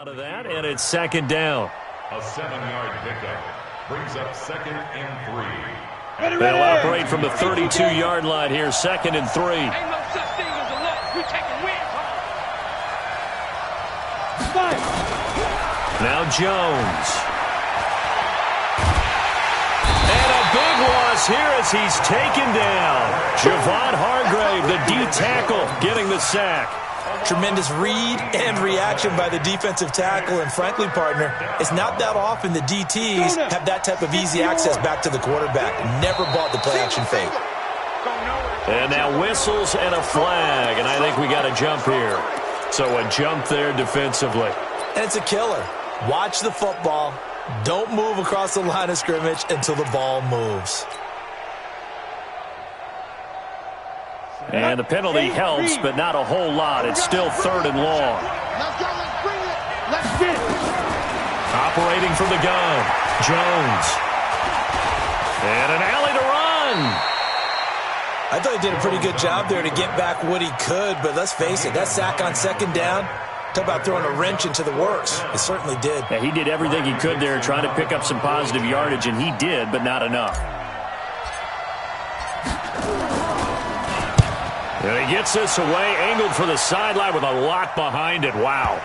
Out of that, and it's second down. A 7-yard pickup brings up 2nd and 3. They'll operate from the 32-yard line here, 2nd and 3. Ain't no such thing as a loss. We taking wins home. Now Jones. And a big loss here as he's taken down. Javon Hargrave, the D tackle, getting the sack. Tremendous read and reaction by the defensive tackle. And frankly, partner, it's not that often the DTs have that type of easy access back to the quarterback. Never bought the play-action fake. And now whistles and a flag. And I think we got a jump here. So a jump there defensively. And it's a killer. Watch the football. Don't move across the line of scrimmage until the ball moves. And the penalty helps, but not a whole lot. It's still 3rd and long. Let's go, let's bring it. Let's get it. Operating from the gun, Jones. And an alley to run. I thought he did a pretty good job there to get back what he could, but let's face it, that sack on 2nd down, talk about throwing a wrench into the works. It certainly did. Yeah, he did everything he could there, trying to pick up some positive yardage, and he did, but not enough. And he gets this away, angled for the sideline with a lot behind it. Wow.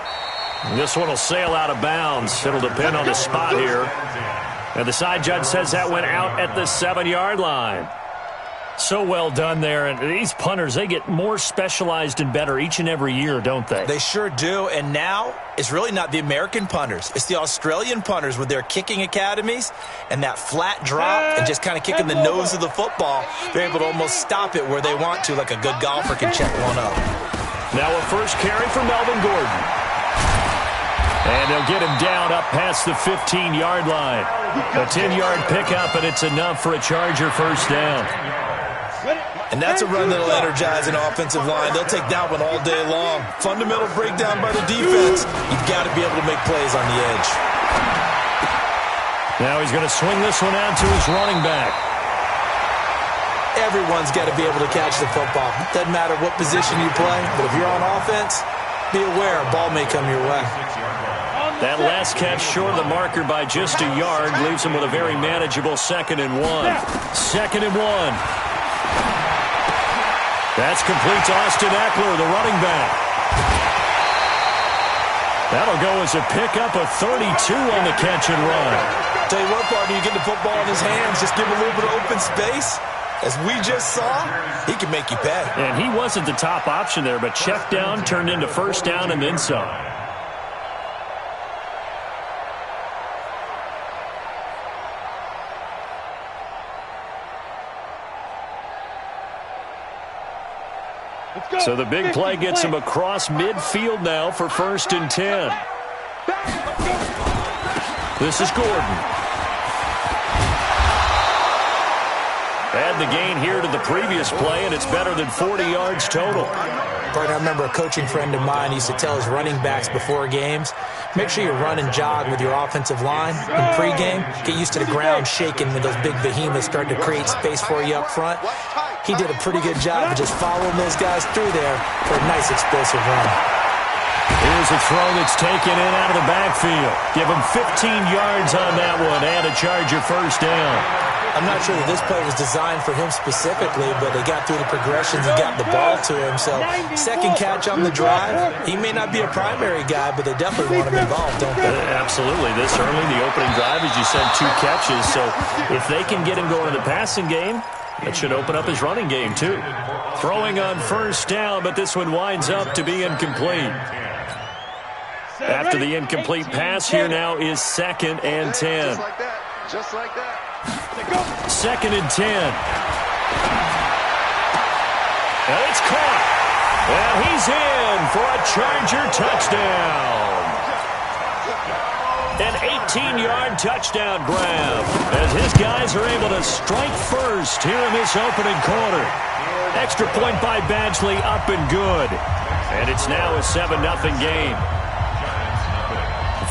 And this one will sail out of bounds. It'll depend on the spot here. And the side judge says that went out at the 7-yard line. So well done there. And these punters, they get more specialized and better each and every year, don't they? They sure do. And now it's really not the American punters. It's the Australian punters with their kicking academies and that flat drop and just kind of kicking the nose of the football. They're able to almost stop it where they want to, like a good golfer can check one up. Now a first carry for Melvin Gordon. And they'll get him down up past the 15-yard line. A 10-yard pickup, and it's enough for a Charger first down. And that's a run that'll energize an offensive line. They'll take that one all day long. Fundamental breakdown by the defense. You've got to be able to make plays on the edge. Now he's going to swing this one out to his running back. Everyone's got to be able to catch the football. Doesn't matter what position you play, but if you're on offense, be aware a ball may come your way. That last catch short of the marker by just a yard leaves him with a very manageable 2nd and 1. 2nd and 1. That's complete to Austin Eckler, the running back. That'll go as a pickup of 32 on the catch and run. Tell you what, partner, you get the football in his hands, just give him a little bit of open space. As we just saw, he can make you pay. And he wasn't the top option there, but check down turned into first down and then some. So the big play gets him across midfield now for 1st and 10. This is Gordon. Add the gain here to the previous play, and it's better than 40 yards total. Partner, I remember a coaching friend of mine used to tell his running backs before games, make sure you run and jog with your offensive line in pregame. Get used to the ground shaking when those big behemoths start to create space for you up front. He did a pretty good job of just following those guys through there for a nice explosive run. Here's a throw that's taken in out of the backfield. Give him 15 yards on that one and a Charger first down. I'm not sure that this play was designed for him specifically, but they got through the progressions and got the ball to him. So, second catch on the drive. He may not be a primary guy, but they definitely want him involved, don't they? Absolutely. This early, the opening drive, as you said, 2 catches. So, if they can get him going in the passing game, that should open up his running game, too. Throwing on first down, but this one winds up to be incomplete. After the incomplete pass, here now is 2nd and 10. Just like that. Just like that. 2nd and 10. And it's caught. And he's in for a Charger touchdown. An 18-yard touchdown grab as his guys are able to strike first here in this opening quarter. Extra point by Badgley, up and good. And it's now a 7-0 game.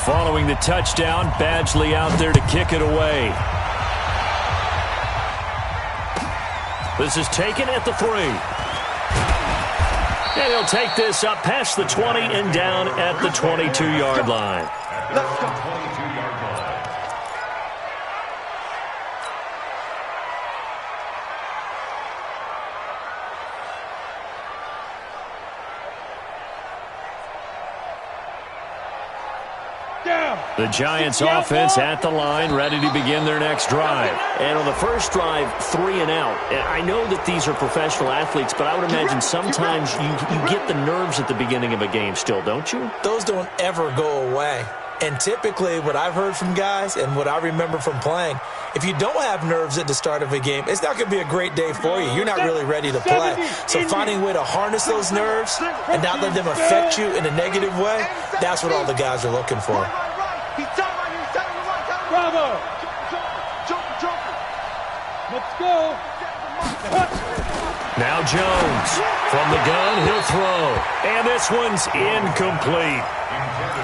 Following the touchdown, Badgley out there to kick it away. This is taken at the 3. And he'll take this up past the 20 and down at the 22-yard line. Let's go. 22-yard line. The Giants offense at the line, ready to begin their next drive. And on the first drive, 3 and out. I know that these are professional athletes, but I would imagine sometimes you get the nerves at the beginning of a game still, don't you? Those don't ever go away. And typically, what I've heard from guys and what I remember from playing, if you don't have nerves at the start of a game, it's not going to be a great day for you. You're not really ready to play. So finding a way to harness those nerves and not let them affect you in a negative way, that's what all the guys are looking for. Bravo! Let's go! Now Jones from the gun, he'll throw. And this one's incomplete.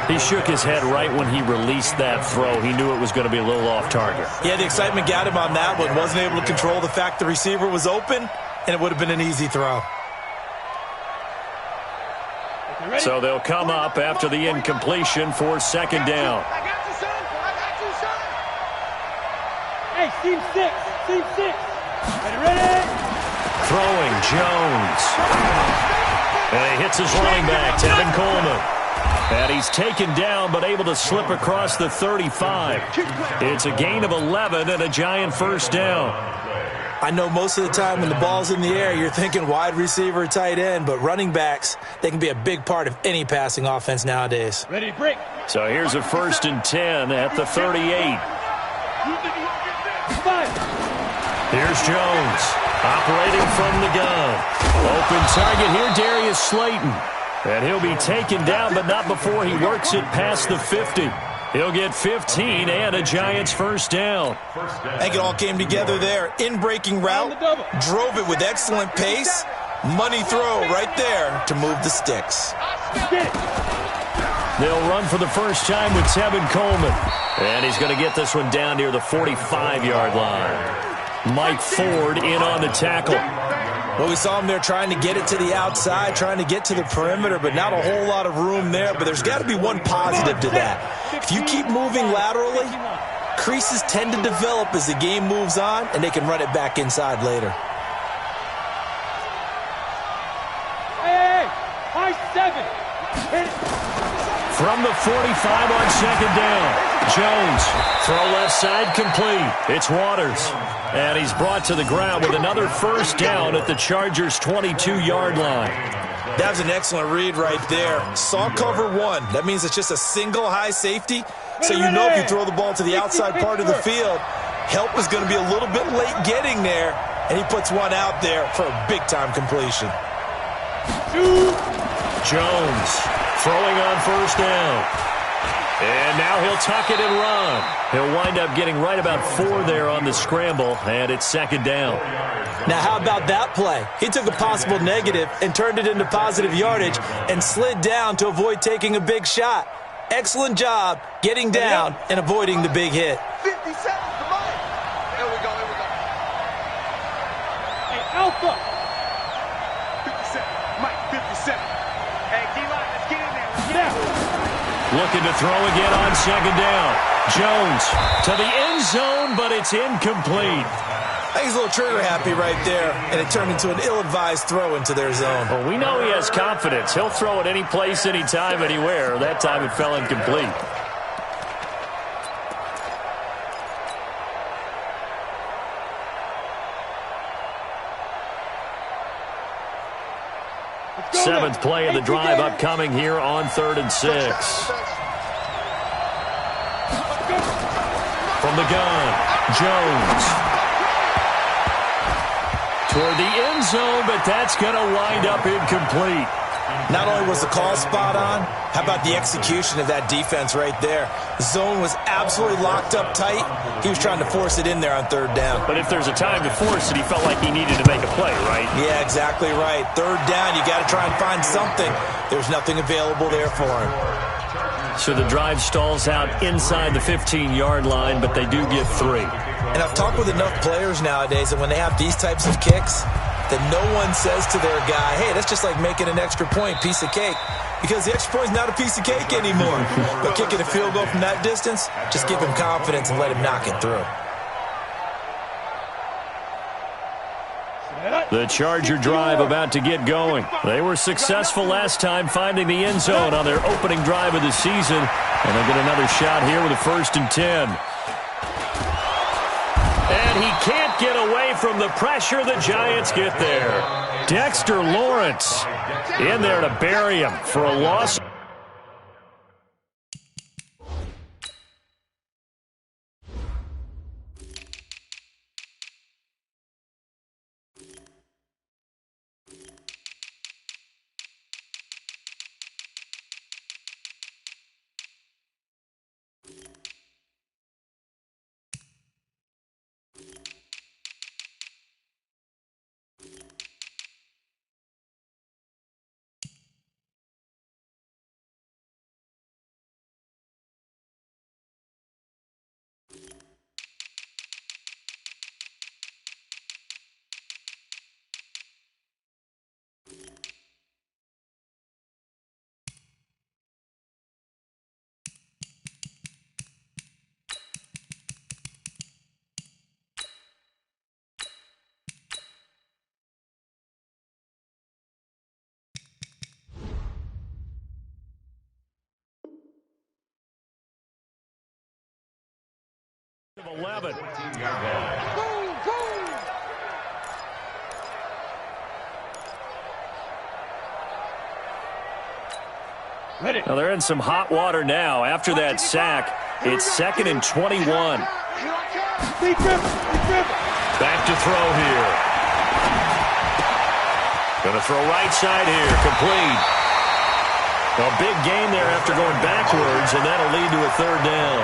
He shook his head right when he released that throw. He knew it was going to be a little off target. Yeah, the excitement got him on that one. Wasn't able to control the fact the receiver was open, and it would have been an easy throw. So they'll come up after the incompletion for second down. I got you, son. I got you, son. Hey, team 6. Team 6. Ready? Throwing Jones. And he hits his running back, Tevin Coleman. And he's taken down but able to slip across the 35. It's a gain of 11 and a Giant first down. I know most of the time when the ball's in the air, you're thinking wide receiver, tight end, but running backs, they can be a big part of any passing offense nowadays. Ready to break. So here's a 1st and 10 at the 38. Here's Jones operating from the gun. Open target here, Darius Slayton. And he'll be taken down, but not before he works it past the 50. He'll get 15 and a Giants first down. I think it all came together there. In-breaking route, drove it with excellent pace. Money throw right there to move the sticks. They'll run for the first time with Tevin Coleman. And he's going to get this one down near the 45-yard line. Mike Ford in on the tackle. Well, we saw him there trying to get it to the outside, trying to get to the perimeter, but not a whole lot of room there. But there's got to be one positive to that. If you keep moving laterally, creases tend to develop as the game moves on, and they can run it back inside later. Hey, high 7. Hit it. From the 45 on second down. Jones, throw left side complete. It's Waters. And he's brought to the ground with another first down at the Chargers' 22-yard line. That was an excellent read right there. Saw cover 1. That means it's just a single high safety. So you know if you throw the ball to the outside part of the field, help is going to be a little bit late getting there. And he puts one out there for a big-time completion. Jones throwing on first down. And now he'll tuck it and run. He'll wind up getting right about 4 there on the scramble, and it's second down. Now, how about that play? He took a possible negative and turned it into positive yardage and slid down to avoid taking a big shot. Excellent job getting down and avoiding the big hit. 50 seconds to Mike. Here we go, here we go. Hey, Alpha. 57. Mike, 57. Hey, D-line, let's get in there. Let's Get out. Looking to throw again on second down. Jones to the end zone, but it's incomplete. I think he's a little trigger happy right there, and it turned into an ill-advised throw into their zone. Well, we know he has confidence. He'll throw it any place, anytime, anywhere. That time it fell incomplete. Seventh play of the drive upcoming here on 3rd and 6. From the gun, Jones. Toward the end zone, but that's going to wind up incomplete. Not only was the call spot on, how about the execution of that defense right there? The zone was absolutely locked up tight. He was trying to force it in there on 3rd down. But if there's a time to force it, he felt like he needed to make a play, right? Yeah, exactly right. 3rd down, you got to try and find something. There's nothing available there for him. So the drive stalls out inside the 15-yard line, but they do get 3. And I've talked with enough players nowadays that when they have these types of kicks, that no one says to their guy, hey, that's just like making an extra point, piece of cake. Because the extra point is not a piece of cake anymore. But kicking a field goal from that distance, just give him confidence and let him knock it through. The Charger drive about to get going. They were successful last time finding the end zone on their opening drive of the season. And they'll get another shot here with a 1st and 10. And he can't get away from the pressure. The Giants get there. Dexter Lawrence in there to bury him for a loss. Of 11. Now they're in some hot water now. After that sack, it's 2nd and 21. Back to throw here. Going to throw right side here. Complete. A big gain there after going backwards, and that'll lead to a 3rd down.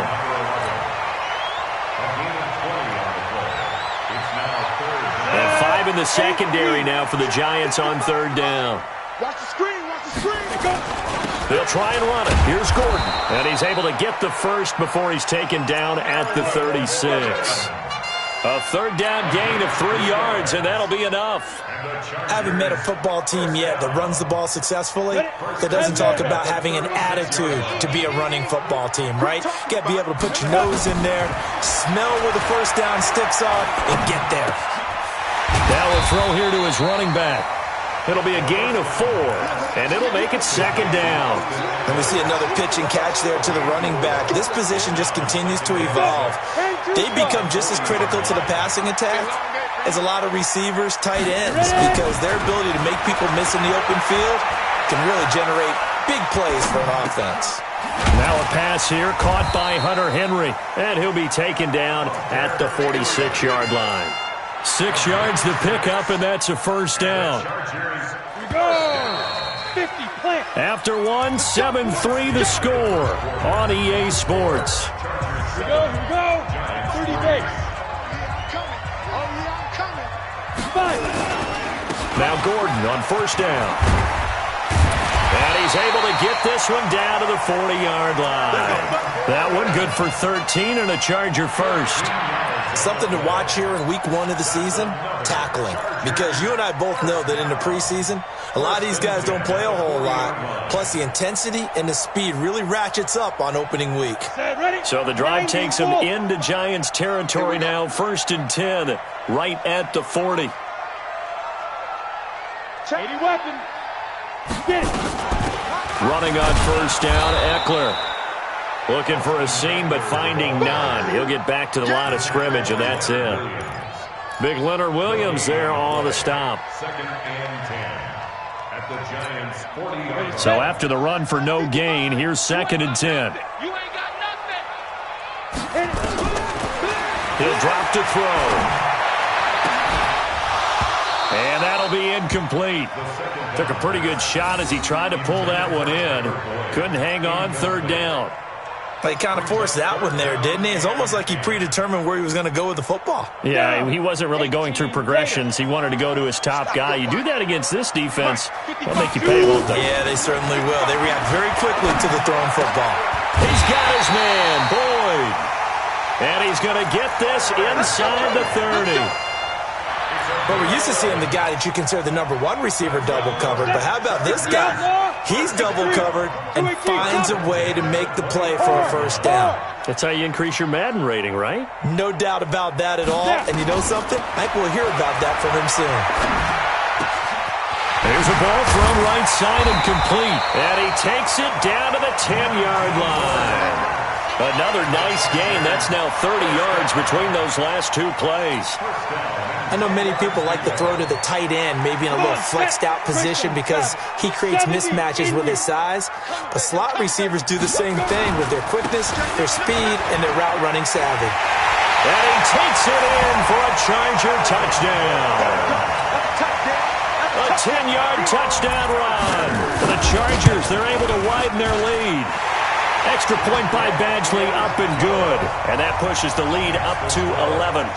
And 5 in the secondary now for the Giants on 3rd down. Watch the screen, watch the screen. They'll try and run it. Here's Gordon. And he's able to get the first before he's taken down at the 36. A 3rd down gain of 3 yards, and that'll be enough. I haven't met a football team yet that runs the ball successfully that doesn't talk about having an attitude to be a running football team, right? You got to be able to put your nose in there, smell where the 1st down sticks are, and get there. Now a throw here to his running back. It'll be a gain of 4, and it'll make it 2nd down. And we see another pitch and catch there to the running back. This position just continues to evolve. They become just as critical to the passing attack as a lot of receivers, tight ends, because their ability to make people miss in the open field can really generate big plays for an offense. Now a pass here caught by Hunter Henry, and he'll be taken down at the 46-yard line. 6 yards to pick up, and that's a 1st down. After one, 7-3 the score on EA Sports. Here we go. 30 base. Now Gordon on 1st down. And he's able to get this one down to the 40-yard line. That one good for 13 and a Charger first. Something to watch here in week 1 of the season, tackling. Because you and I both know that in the preseason, a lot of these guys don't play a whole lot. Plus, the intensity and the speed really ratchets up on opening week. So the drive takes him into Giants territory now. 1st and 10, right at the 40. 80 weapon. Get it. Running on 1st down, Eckler. Looking for a seam, but finding none. He'll get back to the line of scrimmage, and that's it. Big Leonard Williams there on the stop. 2nd and 10 at the Giants' 40-yard. So after the run for no gain, here's 2nd and 10. You ain't got nothing. He'll drop to throw. And that'll be incomplete. Took a pretty good shot as he tried to pull that one in. Couldn't hang on 3rd down. He kind of forced that one there, didn't he? It's almost like he predetermined where he was going to go with the football. Yeah, he wasn't really going through progressions. He wanted to go to his top guy. You do that against this defense, they'll make you pay, won't they? Yeah, they certainly will. They react very quickly to the thrown football. He's got his man, Boyd. And he's going to get this inside the 30. Well, we're used to seeing the guy that you consider the #1 receiver double covered, but how about this guy? He's double covered and finds a way to make the play for a first down. That's how you increase your Madden rating, right? No doubt about that at all. And you know something? I think we'll hear about that from him soon. Here's a ball thrown right side and complete. And he takes it down to the 10-yard line. Another nice gain. That's now 30 yards between those last two plays. I know many people like to throw to the tight end, maybe in a little flexed out position because he creates mismatches with his size. But slot receivers do the same thing with their quickness, their speed, and their route running savvy. And he takes it in for a Charger touchdown. A 10-yard touchdown run. For the Chargers, they're able to widen their lead. Extra point by Badgley, up and good. And that pushes the lead up to 11.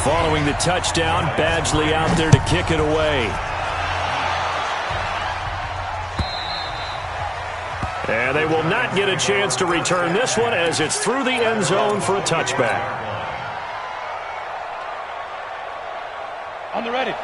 Following the touchdown, Badgley out there to kick it away. And they will not get a chance to return this one as it's through the end zone for a touchback.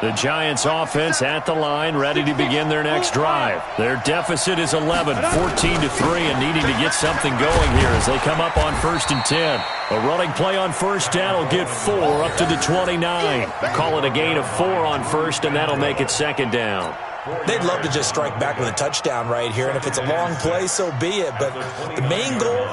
The Giants offense at the line, ready to begin their next drive. Their deficit is 11, 14-3, and needing to get something going here as they come up on 1st and 10. A running play on first down will get 4 up to the 29. Call it a gain of 4 on first, and that'll make it 2nd down. They'd love to just strike back with a touchdown right here, and if it's a long play, so be it. But the main goal,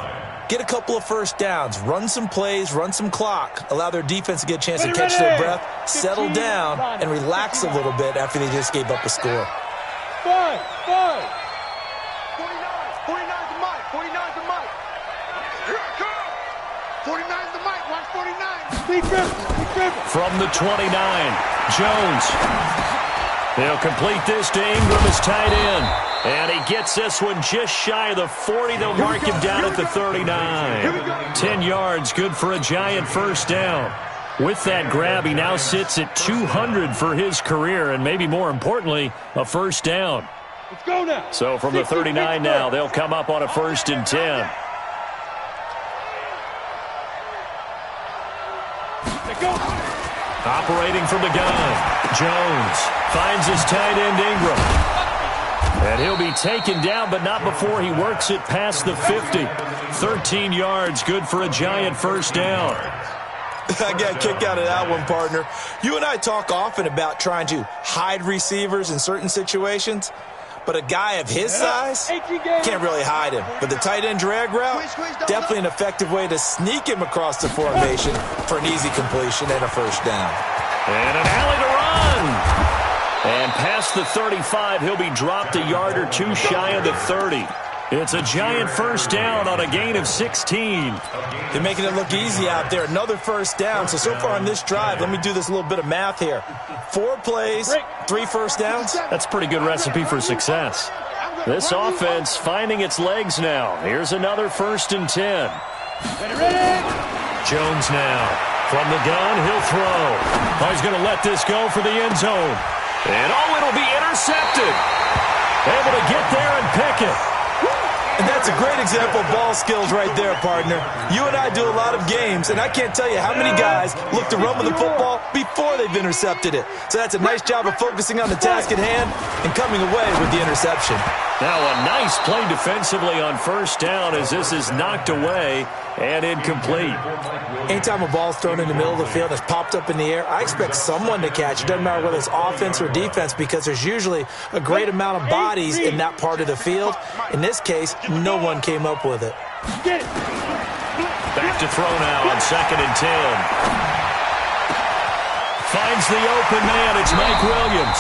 get a couple of first downs, run some plays, run some clock, allow their defense to get a chance to catch their breath, settle down, and relax a little bit after they just gave up a score. 5. 49's the mic. 49's the mic. Here it comes. 49's the mic. Watch 49. From the 29, Jones. They'll complete this to Ingram as tight end. And he gets this one just shy of the 40. They'll mark him down at the 39. 10 yards, good for a Giant first down. With that grab, he now sits at 200 for his career, and maybe more importantly, a first down. Let's go now. So from the 39 now, they'll come up on a 1st and 10. Operating from the gun, Jones finds his tight end Ingram. And he'll be taken down, but not before he works it past the 50. 13 yards, good for a Giant first down. I got a kick out of that one, partner. You and I talk often about trying to hide receivers in certain situations, but a guy of his size can't really hide him. But the tight end drag route, definitely an effective way to sneak him across the formation for an easy completion and a first down. And an alley to run. And past the 35, he'll be dropped a yard or two shy of the 30. It's a Giant first down on a gain of 16. They're making it look easy out there. Another first down. So far on this drive, let me do this little bit of math here. 4 plays, 3 first downs. That's a pretty good recipe for success. This offense finding its legs now. Here's another 1st and 10. Jones now. From the gun, he'll throw. Oh, he's going to let this go for the end zone. And it'll be intercepted. Able to get there and pick it. And that's a great example of ball skills right there, partner. You and I do a lot of games, and I can't tell you how many guys look to run with the football before they've intercepted it. So that's a nice job of focusing on the task at hand and coming away with the interception. Now a nice play defensively on first down as this is knocked away and incomplete. Anytime a ball's thrown in the middle of the field that's popped up in the air, I expect someone to catch it. Doesn't matter whether it's offense or defense because there's usually a great amount of bodies in that part of the field. In this case, no one came up with it. Back to throw now on 2nd and 10. Finds the open man. It's Mike Williams.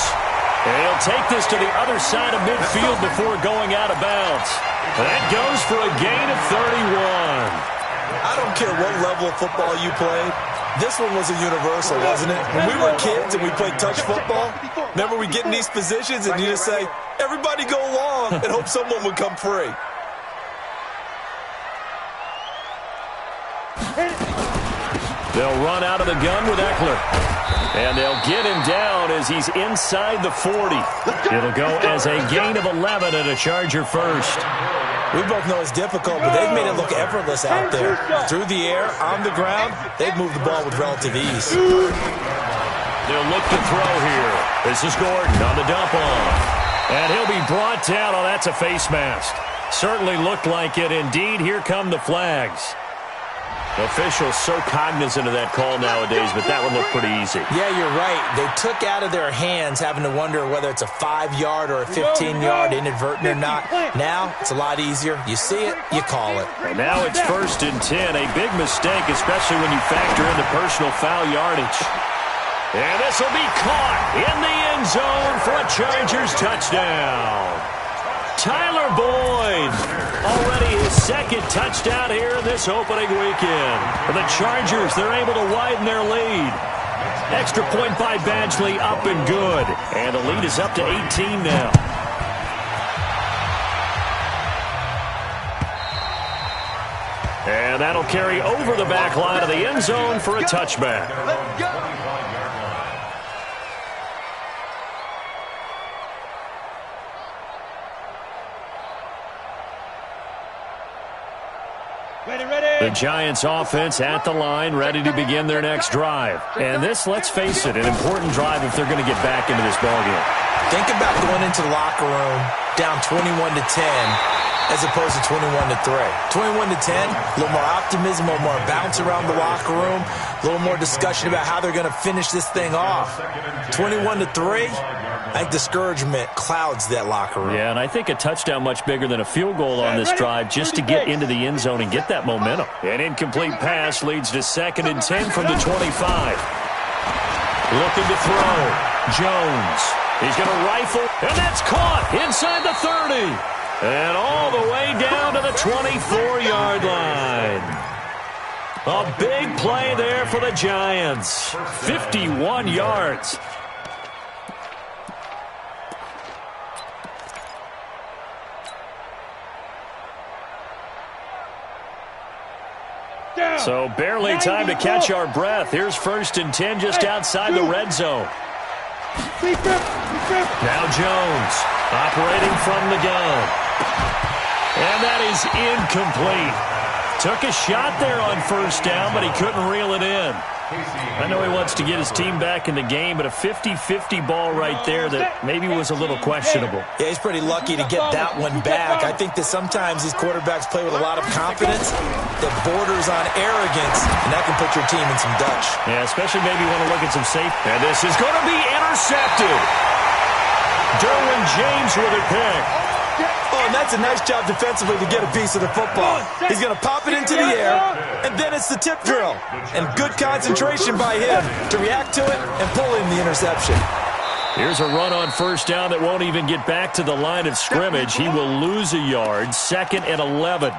And he'll take this to the other side of midfield before going out of bounds. That goes for a gain of 31. I don't care what level of football you played. This one was a universal, wasn't it? When we were kids and we played touch football, remember we get in these positions and you just say, everybody go long and hope someone would come free. They'll run out of the gun with Eckler. And they'll get him down as he's inside the 40. It'll go as a gain of 11 and a Charger first. We both know it's difficult, but they've made it look effortless out there. Through the air, on the ground, they've moved the ball with relative ease. They'll look to throw here. This is Gordon on the dump off. And he'll be brought down. Oh, that's a face mask. Certainly looked like it. Indeed, here come the flags. Officials so cognizant of that call nowadays, but that one looked pretty easy. Yeah, you're right. They took out of their hands having to wonder whether it's a 5-yard or a 15-yard inadvertent or not. Now, it's a lot easier. You see it, you call it. And now it's 1st and 10. A big mistake, especially when you factor in the personal foul yardage. And this will be caught in the end zone for a Chargers touchdown. Tyler Boyd, already his 2nd touchdown here in this opening weekend. For the Chargers, they're able to widen their lead. Extra point by Badgley, up and good. And the lead is up to 18 now. And that'll carry over the back line of the end zone for a touchback. Let's go. The Giants offense at the line, ready to begin their next drive. And this, let's face it, an important drive if they're going to get back into this ballgame. Think about going into the locker room down 21-10 as opposed to 21-3. 21-10, a little more optimism, a little more bounce around the locker room, a little more discussion about how they're going to finish this thing off. 21-3, I think discouragement clouds that locker room. Yeah, and I think a touchdown much bigger than a field goal on this drive just to get into the end zone and get that momentum. An incomplete pass leads to 2nd and 10 from the 25. Looking to throw. Jones. He's going to rifle, and that's caught inside the 30. And all the way down to the 24-yard line. A big play there for the Giants. 51 yards. So barely time to catch our breath. Here's 1st and 10 just outside the red zone. Now Jones operating from the gun. And that is incomplete. Took a shot there on 1st down, but he couldn't reel it in. I know he wants to get his team back in the game, but a 50-50 ball right there that maybe was a little questionable. Yeah, he's pretty lucky to get that one back. I think that sometimes these quarterbacks play with a lot of confidence that borders on arrogance, and that can put your team in some Dutch. Yeah, especially maybe you want to look at some safety. And this is going to be intercepted. Derwin James with a pick. Oh, and that's a nice job defensively to get a piece of the football. He's going to pop it into the air, and then it's the tip drill. And good concentration by him to react to it and pull in the interception. Here's a run on 1st down that won't even get back to the line of scrimmage. He will lose a yard. 2nd and 11.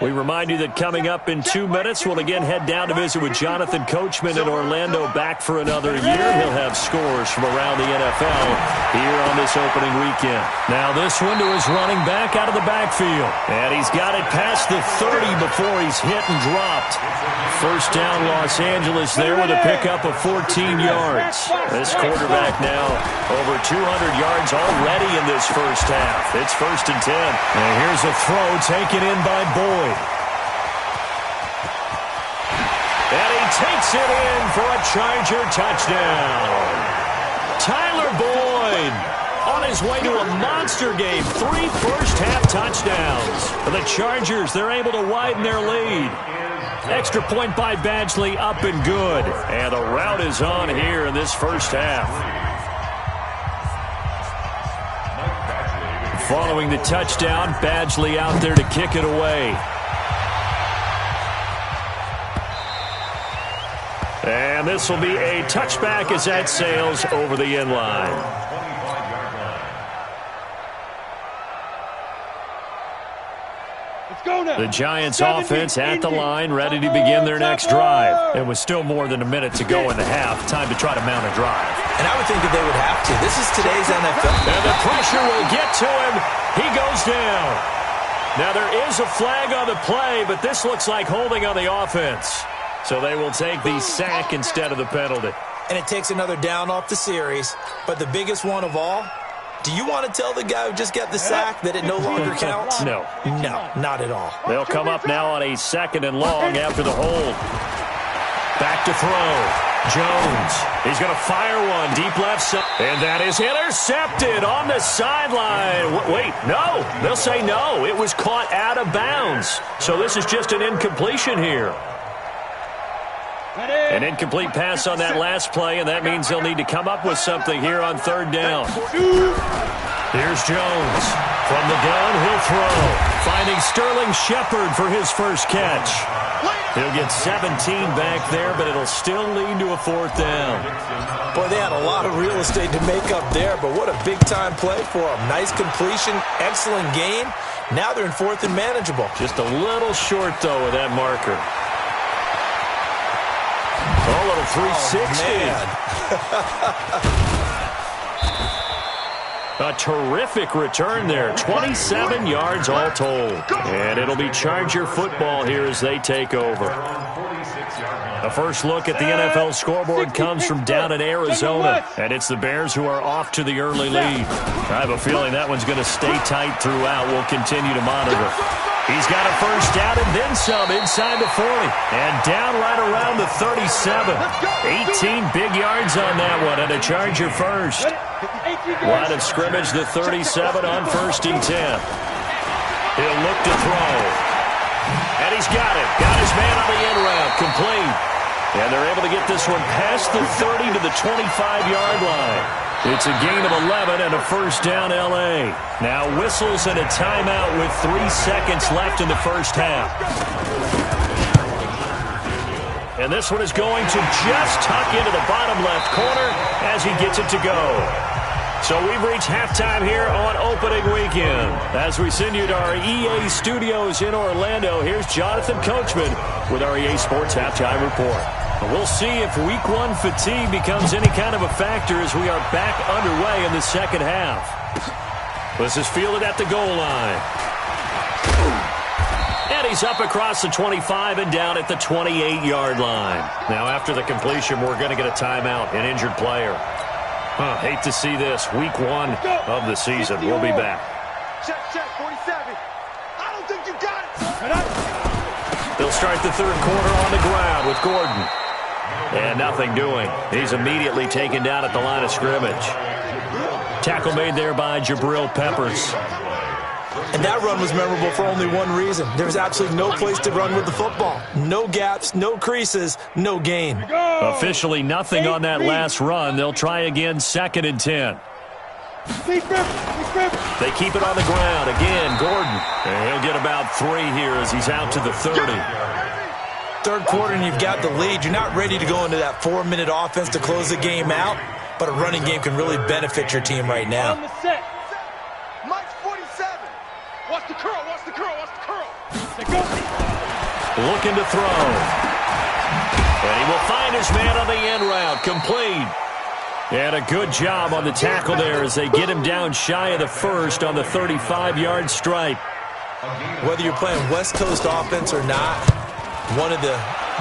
We remind you that coming up in 2 minutes, we'll again head down to visit with Jonathan Coachman in Orlando, back for another year. He'll have scores from around the NFL here on this opening weekend. Now this one to his running back out of the backfield. And he's got it past the 30 before he's hit and dropped. 1st down Los Angeles there with a pickup of 14 yards. This quarterback now over 200 yards already in this 1st half. It's 1st and 10. And here's a throw taken in by Boyd. And he takes it in for a Charger touchdown. Tyler Boyd on his way to a monster game. 3 first-half touchdowns. For the Chargers, they're able to widen their lead. Extra point by Badgley, up and good. And the route is on here in this 1st half. Following the touchdown, Badgley out there to kick it away. And this will be a touchback as that sails over the end line. The Giants offense at the line, ready to begin their next drive. And with still more than a minute to go in the half, time to try to mount a drive. And I would think that they would have to. This is today's NFL. And the pressure will get to him. He goes down. Now there is a flag on the play, but this looks like holding on the offense. So they will take the sack instead of the penalty. And it takes another down off the series. But the biggest one of all, Do you want to tell the guy who just got the sack that it no longer counts? No. No, not at all. They'll come up now on a 2nd and long after the hold. Back to throw. Jones. He's going to fire one deep left side. And that is intercepted on the sideline. Wait, no. They'll say no. It was caught out of bounds. So this is just an incompletion here. An incomplete pass on that last play, and that means they'll need to come up with something here on 3rd down. Here's Jones. From the gun, he'll throw. Finding Sterling Shepard for his first catch. He'll get 17 back there, but it'll still lead to a 4th down. Boy, they had a lot of real estate to make up there, but what a big-time play for them. Nice completion, excellent gain. Now they're in 4th and manageable. Just a little short, though, with that marker. A little 360. A terrific return there. 27 yards all told. And it'll be Charger football here as they take over. The first look at the NFL scoreboard comes from down in Arizona. And it's the Bears who are off to the early lead. I have a feeling that one's going to stay tight throughout. We'll continue to monitor. He's got a first down and then some inside the 40. And down right around the 37. 18 big yards on that one and a Charger first. Line of scrimmage, the 37 on 1st and 10. He'll look to throw. And he's got it. Got his man on the end route. Complete. And they're able to get this one past the 30 to the 25-yard line. It's a gain of 11 and a first down L.A. Now whistles and a timeout with 3 seconds left in the first half. And this one is going to just tuck into the bottom left corner as he gets it to go. So we've reached halftime here on opening weekend. As we send you to our EA studios in Orlando, here's Jonathan Coachman with our EA Sports Halftime Report. We'll see if Week 1 fatigue becomes any kind of a factor as we are back underway in the second half. This is fielded at the goal line. And he's up across the 25 and down at the 28-yard line. Now after the completion, we're going to get a timeout, an injured player. Hate to see this. Week 1 of the season. We'll be back. Check, 47. I don't think you got it. They'll start the 3rd quarter on the ground with Gordon. And nothing doing. He's immediately taken down at the line of scrimmage. Tackle made there by Jabril Peppers. And that run was memorable for only one reason. There's absolutely no place to run with the football. No gaps, no creases, no gain. Officially nothing on that last run. They'll try again, 2nd and 10. They keep it on the ground. Again, Gordon. And he'll get about 3 here as he's out to the 30. 3rd quarter and you've got the lead. You're not ready to go into that 4-minute offense to close the game out, but a running game can really benefit your team right now. Mike's 47. Watch the curl, watch the curl, watch the curl. Looking to throw. And he will find his man on the end route. Complete. And a good job on the tackle there as they get him down shy of the first on the 35-yard stripe. Whether you're playing West Coast offense or not, one of the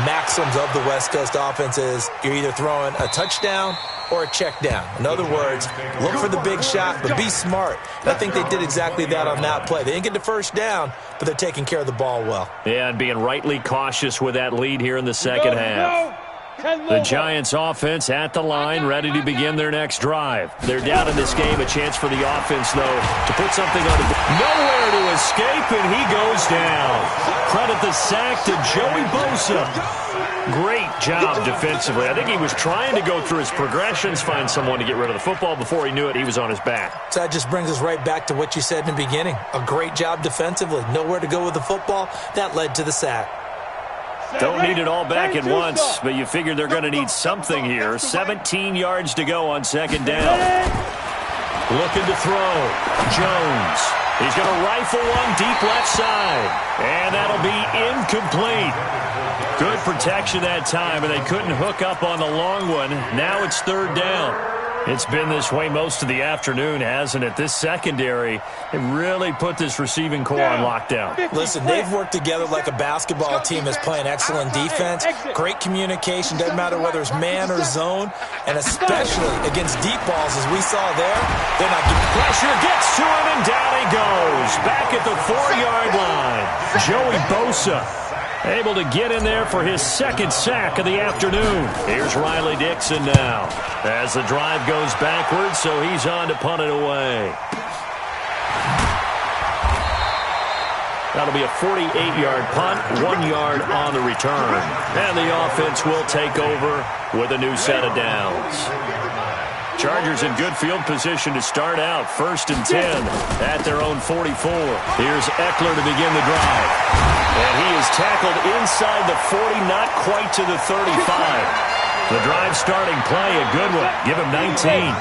maxims of the West Coast offense is you're either throwing a touchdown or a check down. In other words, look for the big shot, but be smart. And I think they did exactly that on that play. They didn't get the first down, but they're taking care of the ball well. Yeah, and being rightly cautious with that lead here in the second half. The Giants offense at the line, ready to begin their next drive. They're down in this game. A chance for the offense, though, to put something on the board. Nowhere to escape, and he goes down. Credit the sack to Joey Bosa. Great job defensively. I think he was trying to go through his progressions, find someone to get rid of the football. Before he knew it, he was on his back. So that just brings us right back to what you said in the beginning. A great job defensively. Nowhere to go with the football. That led to the sack. Don't need it all back at once, but you figure they're going to need something here. 17 yards to go on 2nd down. Looking to throw. Jones. He's going to rifle one deep left side. And that'll be incomplete. Good protection that time, and they couldn't hook up on the long one. Now it's 3rd down. It's been this way most of the afternoon, hasn't it? This secondary, it really put this receiving core on lockdown. Listen, they've worked together like a basketball team that's playing excellent defense. Great communication, doesn't matter whether it's man or zone, and especially against deep balls, as we saw there, they're not giving pressure, gets to him, and down he goes. Back at the 4-yard line. Joey Bosa able to get in there for his second sack of the afternoon. Here's Riley Dixon now as the drive goes backwards, so he's on to punt it away. That'll be a 48-yard punt, 1 yard on the return. And the offense will take over with a new set of downs. Chargers in good field position to start out. 1st and 10 at their own 44. Here's Eckler to begin the drive. And he is tackled inside the 40, not quite to the 35. The drive starting play, a good one. Give him 19.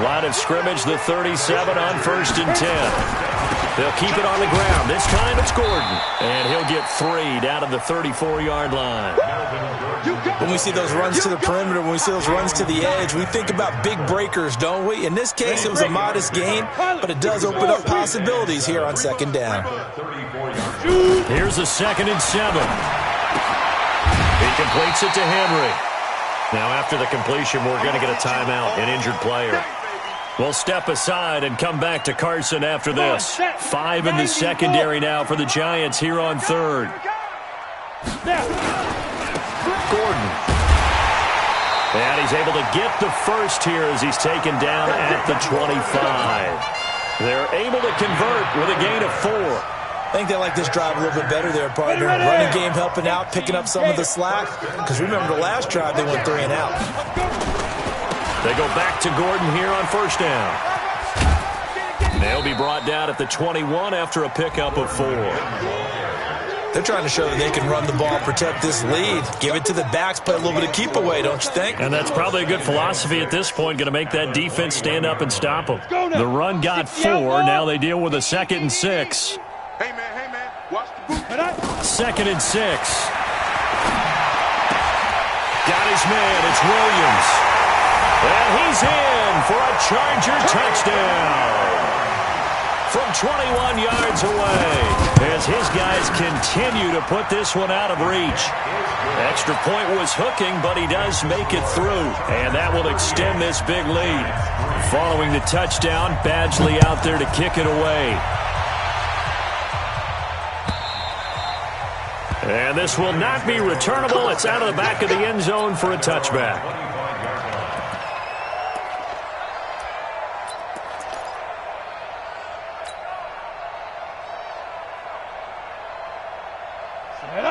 Line of scrimmage, the 37 on 1st and 10. They'll keep it on the ground. This time it's Gordon. And he'll get 3 down to the 34-yard line. When we see those runs to the perimeter, when we see those runs to the edge, we think about big breakers, don't we? In this case, it was a modest gain, but it does open up possibilities here on 2nd down. Here's a 2nd and 7. He completes it to Henry. Now, after the completion, we're going to get a timeout, an injured player. We'll step aside and come back to Carson after this. 5 in the secondary now for the Giants here on 3rd. Gordon. And he's able to get the first here as he's taken down at the 25. They're able to convert with a gain of 4. I think they like this drive a little bit better there, partner. Running game helping out, picking up some of the slack. Because remember the last drive, they went 3 and out. They go back to Gordon here on 1st down. They'll be brought down at the 21 after a pickup of 4. They're trying to show that they can run the ball, protect this lead, give it to the backs, play a little bit of keep away, don't you think? And that's probably a good philosophy at this point, going to make that defense stand up and stop them. The run got 4. Now they deal with a 2nd and 6. Hey, man, watch the boot. 2nd and 6. Got his man, it's Williams. And he's in for a Charger touchdown. From 21 yards away, as his guys continue to put this one out of reach. Extra point was hooking, but he does make it through, and that will extend this big lead. Following the touchdown, Badgley out there to kick it away. And this will not be returnable. It's out of the back of the end zone for a touchback.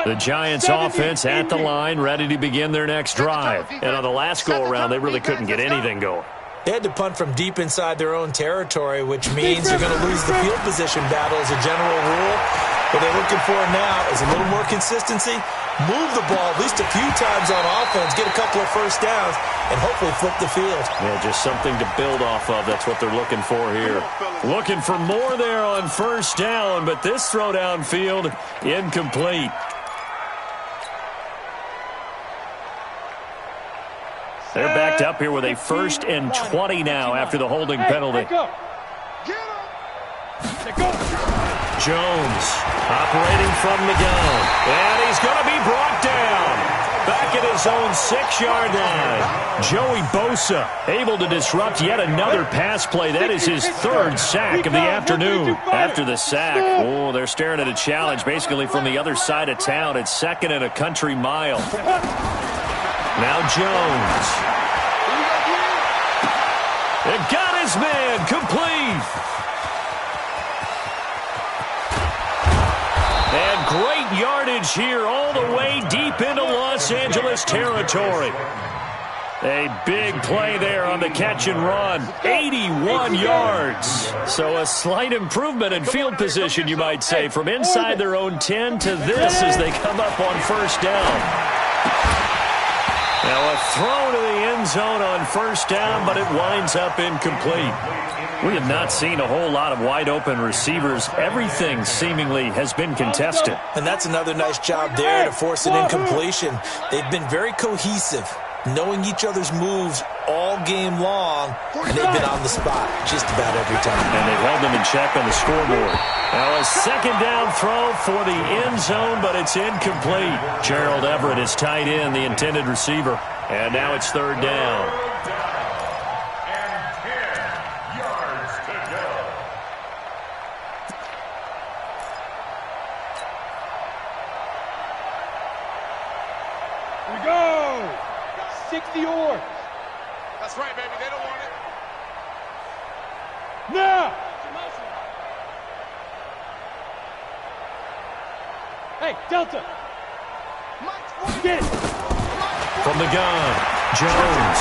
The Giants offense at the line, ready to begin their next drive. And on the last go-around, they really couldn't get anything going. They had to punt from deep inside their own territory, which means they're going to lose the field position battle as a general rule. What they're looking for now is a little more consistency, move the ball at least a few times on offense, get a couple of first downs, and hopefully flip the field. Yeah, just something to build off of. That's what they're looking for here. Looking for more there on 1st down, but this throw downfield incomplete. They're backed up here with a 1st and 20 now after the holding penalty. Jones operating from the gun. And he's going to be brought down. Back at his own 6-yard line. Joey Bosa able to disrupt yet another pass play. That is his 3rd sack of the afternoon. After the sack, oh, they're staring at a challenge basically from the other side of town. It's 2nd and a country mile. Now Jones. And got his man complete. And great yardage here all the way deep into Los Angeles territory. A big play there on the catch and run. 81 yards. So a slight improvement in field position, you might say, from inside their own 10 to this as they come up on 1st down. Now a throw to the end zone on 1st down, but it winds up incomplete. We have not seen a whole lot of wide-open receivers. Everything seemingly has been contested. And that's another nice job there to force an incompletion. They've been very cohesive. knowing each other's moves all game long, and they've been on the spot just about every time. And they've held them in check on the scoreboard. Now a second down throw for the end zone, but it's incomplete. Gerald Everett is tight end, the intended receiver. And now it's third down. And 10 yards to go. Here we go. 60 yards. That's right, baby. They don't want it. Now. Hey, Delta. Get it. From the gun, Jones.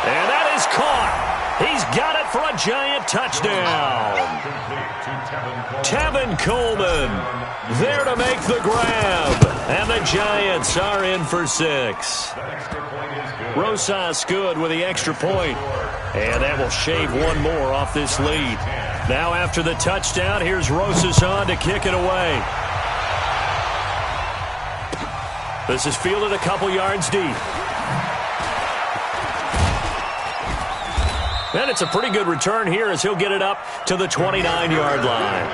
And that is caught. He's got it for a giant touchdown. Tevin Coleman there to make the grab. And the Giants are in for 6. Rosas good with the extra point. And that will shave one more off this lead. Now after the touchdown, here's Rosas on to kick it away. This is fielded a couple yards deep. And it's a pretty good return here as he'll get it up to the 29-yard line.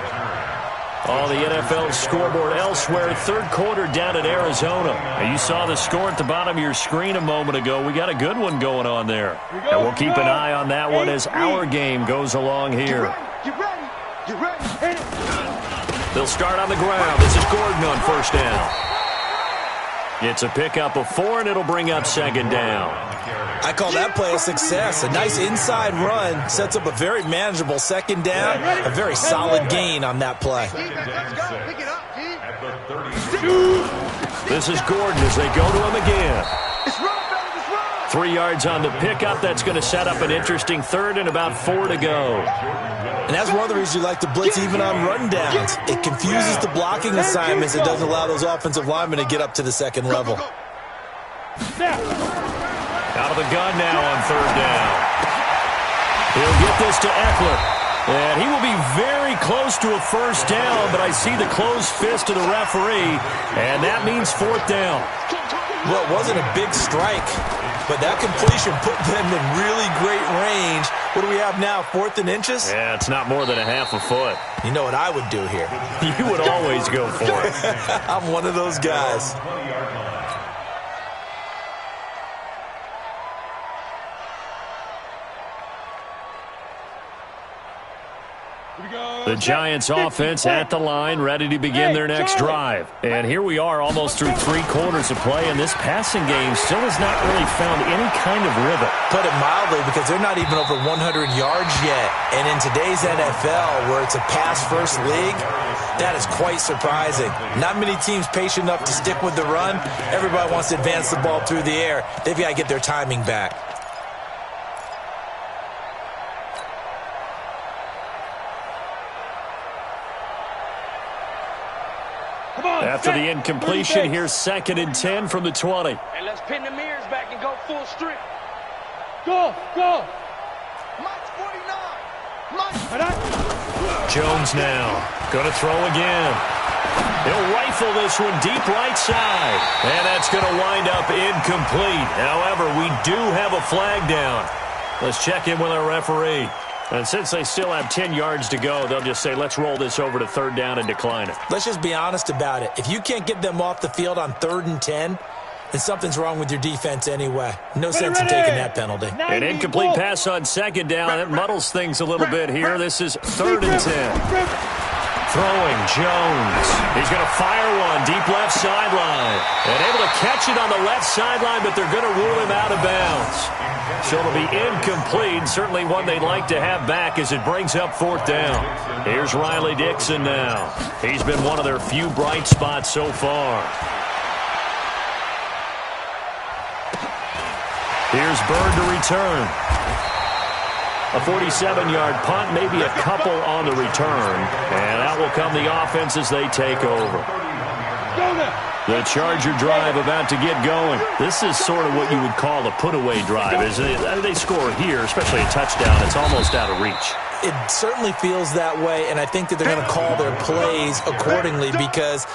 Oh, the NFL scoreboard elsewhere. Third quarter down at Arizona. And you saw the score at the bottom of your screen a moment ago. We got a good one going on there. And we'll keep an eye on that one as our game goes along here. Get ready. Get ready. They'll start on the ground. This is Gordon on first down. It's a pickup of 4, and it'll bring up second down. I call that play a success. A nice inside run sets up a very manageable second down. A very solid gain on that play. Let's go. Pick it up, G. This is Gordon as they go to him again. It's run, baby. It's run. 3 yards on the pickup. That's going to set up an interesting third and about 4 to go. And that's one of the reasons you like to blitz even on rundowns. It confuses the blocking assignments. It doesn't allow those offensive linemen to get up to the second level. Out of the gun now on third down. He'll get this to Eckler. And he will be very close to a first down, but I see the closed fist of the referee, and that means fourth down. Well, it wasn't a big strike, but that completion put them in really great range. What do we have now, 4th and inches? Yeah, it's not more than a half a foot. You know what I would do here? You would always go for it. I'm one of those guys. The Giants offense at the line, ready to begin their next drive. And here we are almost through 3 quarters of play, and this passing game still has not really found any kind of rhythm. Put it mildly, because they're not even over 100 yards yet. And in today's NFL, where it's a pass-first league, that is quite surprising. Not many teams patient enough to stick with the run. Everybody wants to advance the ball through the air. They've got to get their timing back. After the incompletion, here's 2nd and 10 from the 20. And let's pin the mirrors back and go full strip. Go, go. Mike's 49. Mike. Jones now. Going to throw again. He'll rifle this one deep right side. And that's going to wind up incomplete. However, we do have a flag down. Let's check in with our referee. And since they still have 10 yards to go, they'll just say, let's roll this over to third down and decline it. Let's just be honest about it. If you can't get them off the field on 3rd and 10, then something's wrong with your defense anyway. No sense in taking that penalty. An incomplete pass on second down. That muddles things a little bit here. This is 3rd and 10. Throwing, Jones. He's going to fire one deep left sideline. And able to catch it on the left sideline, but they're going to rule him out of bounds. So it'll be incomplete. Certainly one they'd like to have back as it brings up 4th down. Here's Riley Dixon now. He's been one of their few bright spots so far. Here's Bird to return. A 47-yard punt, maybe a couple on the return. And out will come the offense as they take over. The Charger drive about to get going. This is sort of what you would call a put-away drive, isn't it? They score here, especially a touchdown. It's almost out of reach. It certainly feels that way, and I think that they're going to call their plays accordingly, because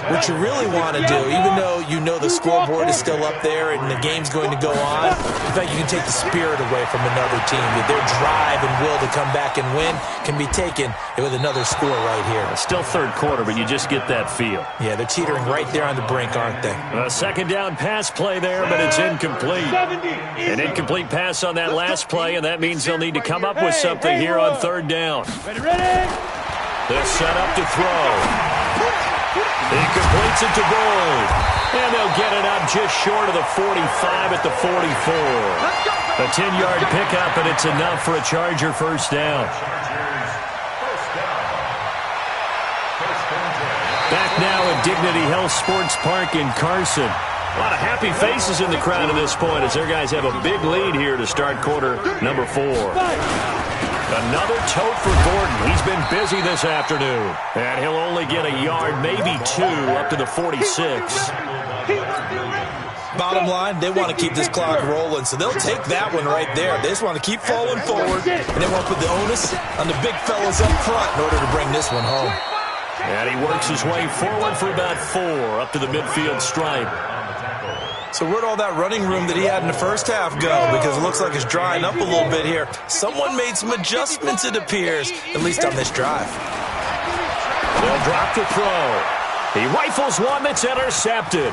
what you really want to do, even though you know the scoreboard is still up there and the game's going to go on, in fact, you can take the spirit away from another team. That their drive and will to come back and win can be taken with another score right here. Still third quarter, but you just get that feel. Yeah, they're teetering right there on the brink, aren't they? A second down pass play there, but it's incomplete. An incomplete pass on that last play, and that means they'll need to come up with something here on third down. Ready? They're set up to throw. He completes it to Boyd. And they'll get it up just short of the 45 at the 44. A 10-yard pickup, and it's enough for a Charger first down. Back now at Dignity Health Sports Park in Carson. A lot of happy faces in the crowd at this point as their guys have a big lead here to start quarter number 4. Another tote for Gordon. He's been busy this afternoon. And he'll only get a yard, maybe 2, up to the 46. Bottom line, they want to keep this clock rolling, so they'll take that one right there. They just want to keep falling forward, and they want to put the onus on the big fellas up front in order to bring this one home. And he works his way forward for about 4, up to the midfield stripe. So where'd all that running room that he had in the first half go? Because it looks like it's drying up a little bit here. Someone made some adjustments, it appears, at least on this drive. They'll drop the throw. He rifles one that's intercepted.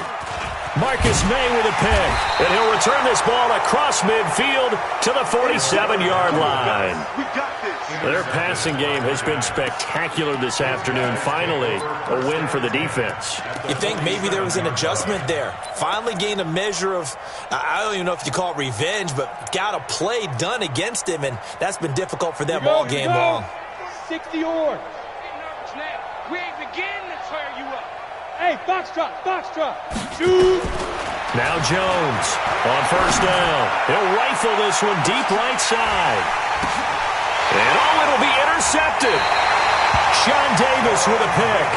Marcus May with a pick. And he'll return this ball across midfield to the 47-yard line. Their passing game has been spectacular this afternoon. Finally, a win for the defense. You think maybe there was an adjustment there? Finally gained a measure of, I don't even know if you call it revenge, but got a play done against him, and that's been difficult for them all game long. 60 yards. We ain't beginning to tear you up. Hey, foxtrot, foxtrot. Shoot. Now Jones on first down. He'll rifle this one deep right side. And it'll be intercepted. Sean Davis with a pick.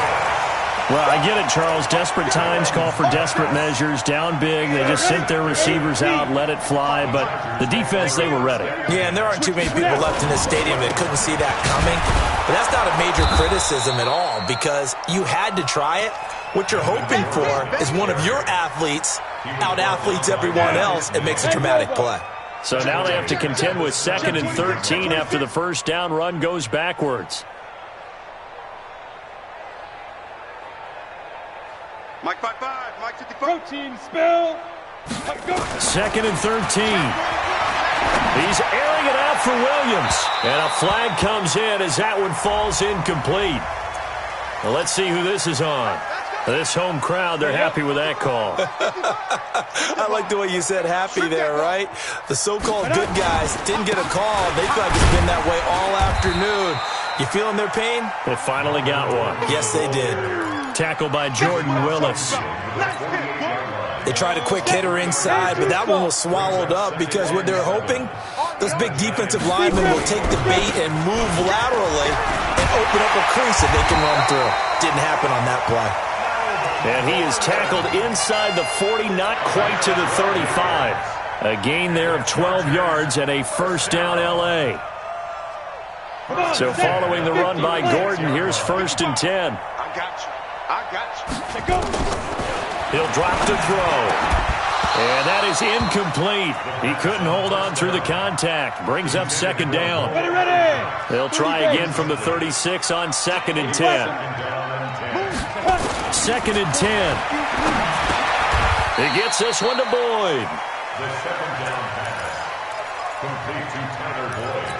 Well, I get it, Charles. Desperate times call for desperate measures. Down big, they just sent their receivers out, let it fly. But the defense, they were ready. Yeah, and there aren't too many people left in this stadium that couldn't see that coming. But that's not a major criticism at all, because you had to try it. What you're hoping for is one of your athletes out-athletes everyone else and makes a dramatic play. So now they have to contend with 2nd and 13 after the first down run goes backwards. Mike 5-5, Mike 54. Protein spill. 2nd and 13. He's airing it out for Williams. And a flag comes in as that one falls incomplete. Well, let's see who this is on. This home crowd, they're happy with that call. I like the way you said happy there, right? The so-called good guys didn't get a call. They feel like it's been that way all afternoon. You feeling their pain? They finally got one. Yes, they did. Tackle by Jordan Willis. They tried a quick hitter inside, but that one was swallowed up because what they're hoping, those big defensive linemen will take the bait and move laterally and open up a crease that they can run through. Didn't happen on that play. And he is tackled inside the 40, not quite to the 35. A gain there of 12 yards and a first down L.A. So following the run by Gordon, here's 1st and 10. I got you. He'll drop to throw. And that is incomplete. He couldn't hold on through the contact. Brings up 2nd down. Ready. They'll try again from the 36 on 2nd and 10. 2nd and 10. He gets this one to Boyd. The 2nd down pass. Complete to Tyler Boyd.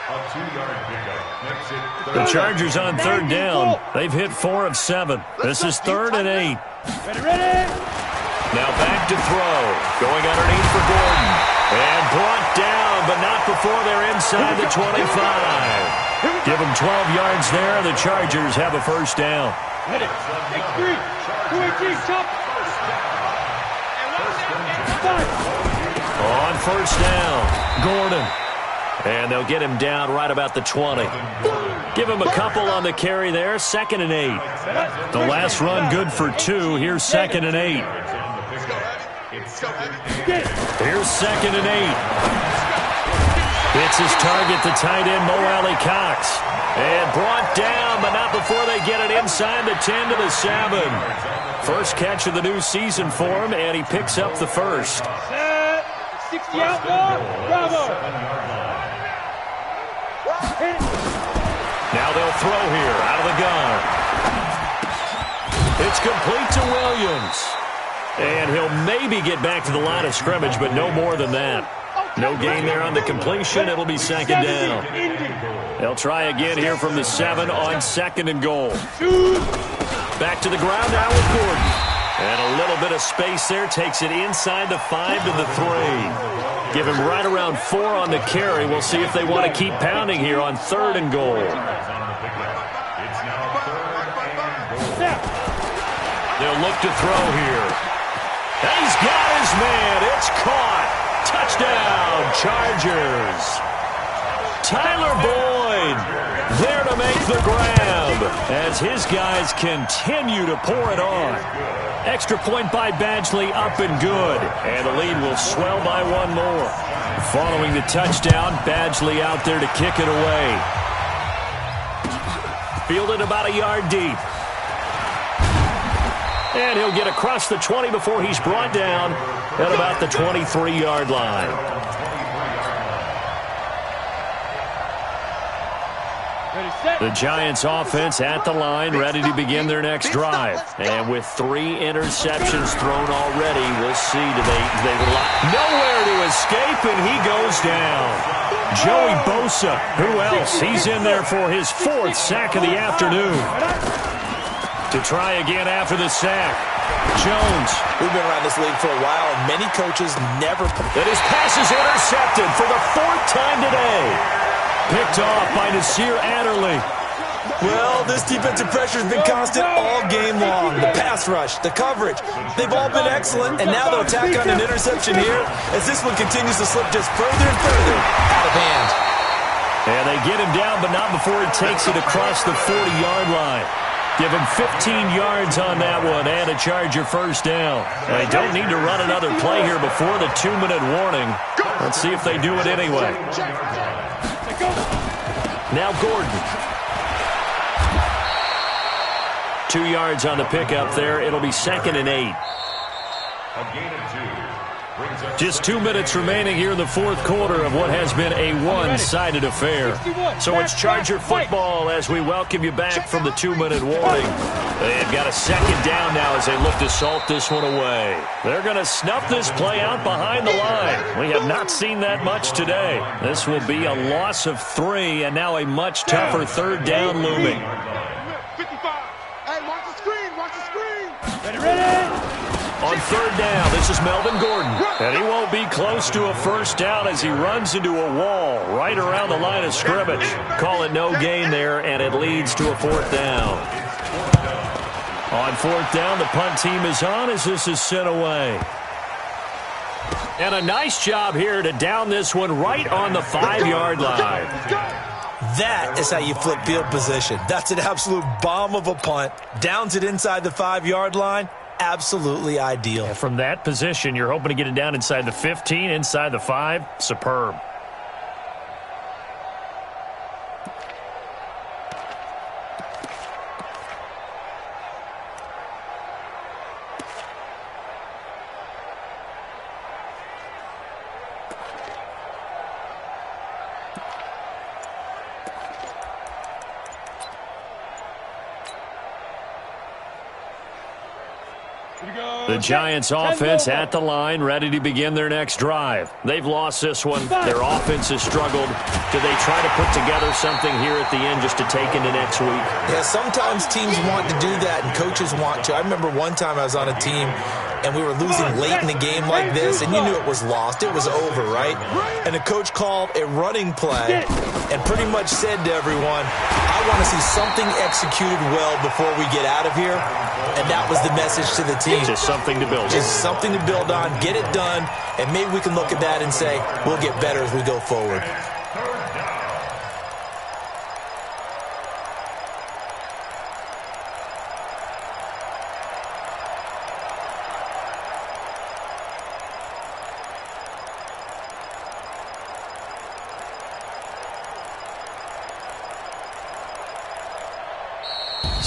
A 2-yard pickup makes it The Chargers on 3rd down. They've hit 4 of 7. This is 3rd and 8. Ready. Now back to throw. Going underneath for Gordon. And brought down, but not before they're inside the 25. Give them 12 yards there. The Chargers have a first down. Hit it. X3. 218. Chop. On first down, Gordon. And they'll get him down right about the 20. Give him a couple on the carry there. 2nd and 8. The last run good for 2. Here's 2nd and 8. Here's 2nd and 8. It's his target, the tight end, Mo Alley Cox. And brought down, but not before they get it inside the 10 to the 7. First catch of the new season for him, and he picks up the first. Set. 60 out ball. Bravo. Now they'll throw here out of the gun. It's complete to Williams. And he'll maybe get back to the line of scrimmage, but no more than that. No gain there on the completion. It'll be second down. They'll try again here from the 7 on 2nd and goal. Back to the ground now with Gordon. And a little bit of space there. Takes it inside the 5 to the 3. Give him right around 4 on the carry. We'll see if they want to keep pounding here on 3rd and goal. They'll look to throw here. And he's got his man. It's caught. Touchdown, Chargers. Tyler Boyd there to make the grab as his guys continue to pour it on. Extra point by Badgley, up and good. And the lead will swell by 1 more. Following the touchdown, Badgley out there to kick it away. Fielded about a yard deep. And he'll get across the 20 before he's brought down at about the 23-yard line. The Giants offense at the line, ready to begin their next drive. And with 3 interceptions thrown already, we'll see. Do they rely? Nowhere to escape, and he goes down. Joey Bosa, who else? He's in there for his 4th sack of the afternoon. To try again after the sack. Jones. We've been around this league for a while, and many coaches never... And his pass is intercepted for the 4th time today. Picked off by Nasir Adderley. Well, this defensive pressure has been constant all game long. The pass rush, the coverage, they've all been excellent, and now they'll tack on an interception here as this one continues to slip just further and further out of hand. And they get him down, but not before he takes it across the 40-yard line. Give him 15 yards on that one and a Charger first down. They don't need to run another play here before the 2-minute warning. Let's see if they do it anyway. Now Gordon. 2 yards on the pickup there. It'll be 2nd and 8. Just 2 minutes remaining here in the 4th quarter of what has been a one-sided affair. So it's Charger football as we welcome you back from the 2-minute warning. They've got a 2nd down now as they look to salt this one away. They're going to snuff this play out behind the line. We have not seen that much today. This will be a loss of 3 and now a much tougher 3rd down looming. 55. Hey, watch the screen. Watch the screen. Ready? On 3rd down, this is Melvin Gordon. And he won't be close to a first down as he runs into a wall right around the line of scrimmage. Call it no gain there, and it leads to a 4th down. On 4th down, the punt team is on as this is sent away. And a nice job here to down this one right on the 5-yard line. That is how you flip field position. That's an absolute bomb of a punt. Downs it inside the 5-yard line. Absolutely ideal. And from that position, you're hoping to get it down inside the 15, inside the 5. Superb. The Giants offense at the line, ready to begin their next drive. They've lost this one. Their offense has struggled. Do they try to put together something here at the end just to take into next week? Yeah, sometimes teams want to do that and coaches want to. I remember one time I was on a team and we were losing late in the game like this, and you knew it was lost. It was over, right? And the coach called a running play and pretty much said to everyone, I want to see something executed well before we get out of here. And that was the message to the team. Just something to build on. Just something to build on, get it done, and maybe we can look at that and say, we'll get better as we go forward.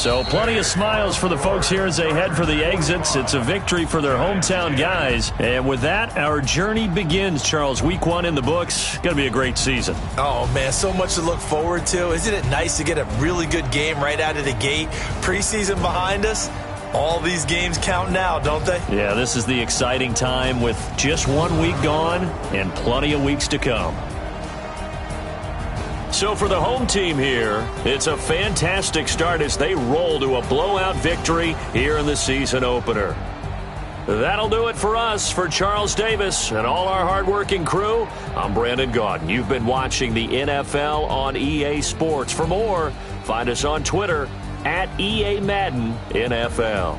So plenty of smiles for the folks here as they head for the exits. It's a victory for their hometown guys. And with that, our journey begins, Charles. Week 1 in the books. Going to be a great season. Oh, man, so much to look forward to. Isn't it nice to get a really good game right out of the gate? Preseason behind us. All these games count now, don't they? Yeah, this is the exciting time with just 1 week gone and plenty of weeks to come. So for the home team here, it's a fantastic start as they roll to a blowout victory here in the season opener. That'll do it for us. For Charles Davis and all our hardworking crew, I'm Brandon Gaudin. You've been watching the NFL on EA Sports. For more, find us on Twitter at EA Madden NFL.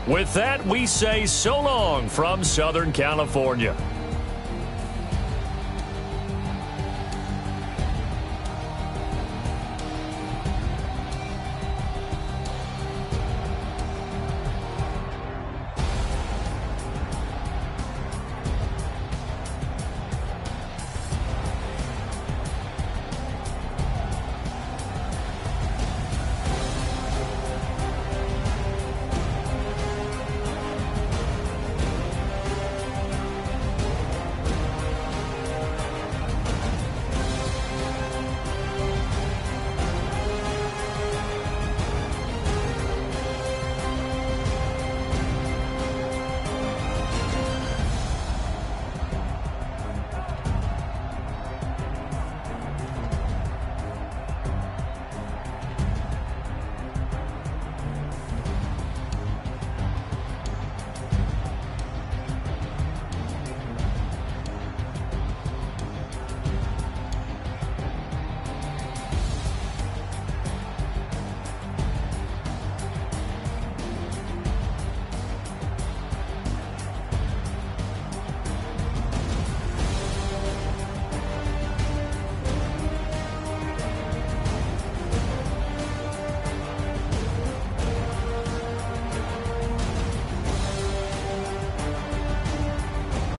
With that, we say so long from Southern California.